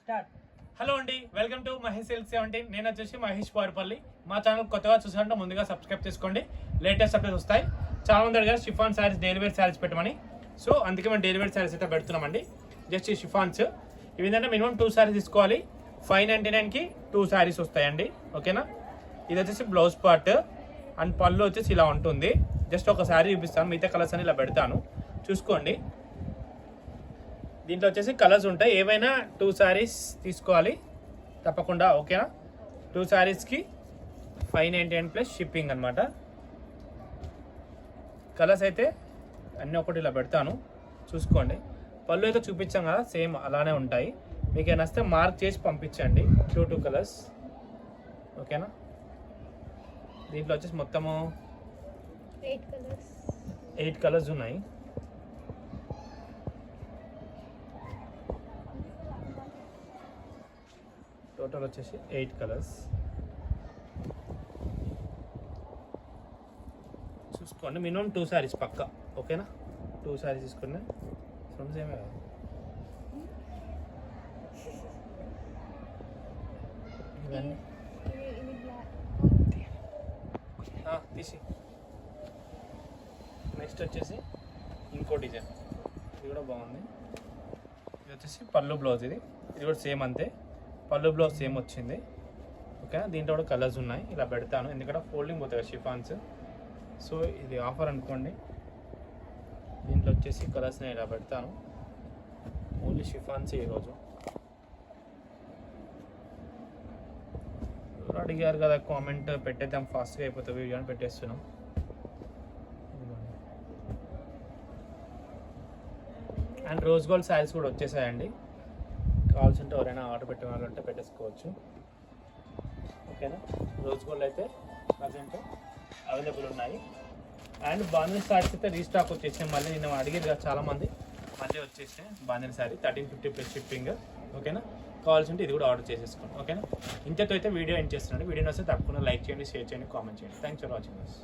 Hello అండి, welcome to Mahesh silk 17. నేను వచ్చేసి మహేష్ వారిపల్లి. మా ఛానల్ కొత్తగా చూసారంటే ముందుగా సబ్స్క్రైబ్ చేసుకోండి. లేటెస్ట్ అప్డేట్స్ వస్తాయి. చాలా మంది అడిగారు chiffon sarees, daily wear sarees పెట్టమని. సో అందుకే మేము డైలీ వేర్ శారీస్ అయితే పెడుతున్నామండి. జస్ట్ ఈ షిఫాన్స్ ఇవి ఏంటంటే మినిమం 2 శారీస్ తీసుకోవాలి. 599కి 2 శారీస్ వస్తాయండి. ఓకేనా. ఇది వచ్చేసి బ్లౌజ్ పార్ట్ అండ్ పళ్ళు వచ్చేసి ఇలా ఉంటుంది. జస్ట్ ఒక శారీ చూపిస్తాను, మిగతా కలర్స్ అని ఇలా పెడతాను చూసుకోండి. దీంట్లో వచ్చేసి కలర్స్ ఉంటాయి. ఏవైనా 2 శారీస్ తీసుకోవాలి తప్పకుండా. ఓకేనా. 2 శారీస్కి 599 ప్లస్ షిప్పింగ్ అనమాట. కలర్స్ అయితే అన్నీ ఒకటి ఇలా పెడతాను చూసుకోండి. పళ్ళు అయితే చూపించాం కదా, సేమ్ అలానే ఉంటాయి. మీకు ఏమైనా వస్తే మార్క్ చేసి పంపించండి. 2 కలర్స్. ఓకేనా. దీంట్లో వచ్చేసి మొత్తము 8 కలర్స్ ఉన్నాయి. టోటల్ వచ్చేసి 8 కలర్స్ చూసుకోండి. మినిమం 2 శారీస్ పక్కా. ఓకేనా. 2 శారీస్ తీసుకున్నా సేమే కదా. ఇవన్నీ తీసి నెక్స్ట్ వచ్చేసి ఇంకో డిజైన్. ఇది కూడా బాగుంది. ఇది వచ్చేసి పళ్ళు బ్లౌజ్. ఇది కూడా సేమ్ అంతే. పళ్ళు బ్లౌజ్ సేమ్ వచ్చింది. ఓకే. దీంట్లో కూడా కలర్స్ ఉన్నాయి. ఇలా పెడతాను ఎందుకంటే ఫోల్డింగ్ పోతాయి షిఫాన్స్. సో ఇది ఆఫర్ అనుకోండి. దీంట్లో వచ్చేసి కలర్స్ నేను ఇలా పెడతాను. ఓన్లీ షిఫాన్స్ ఈరోజు అడిగారు కదా, కామెంట్ పెట్టేద్దాం ఫాస్ట్గా అయిపోతుంది వీడియో అని పెట్టేస్తున్నాం. అండ్ రోజ్ గోల్డ్ శారీస్ కూడా వచ్చేసాయండి. కావాల్సింటే ఎవరైనా ఆర్డర్ పెట్టాలంటే పెట్టేసుకోవచ్చు. ఓకేనా. రోజ్ గోల్డ్ అయితే ప్రజెంట్ అవైలబుల్ ఉన్నాయి. అండ్ బాందిని శారీస్ అయితే రీస్టాక్ వచ్చేసాయి. మళ్ళీ నేను అడిగేది కదా చాలామంది, మళ్ళీ వచ్చేసాయి బాందిని శారీ 1350 ప్లస్ షిప్పింగ్. ఓకేనా. కావాల్సింటే ఇది కూడా ఆర్డర్ చేసేసుకోండి. ఓకేనా. ఇంతతో అయితే వీడియో ఎండ్ చేస్తున్నాను. వీడియో వస్తే తప్పకుండా లైక్ చేయండి, షేర్ చేయండి, కామెంట్ చేయండి. Thanks for watching this.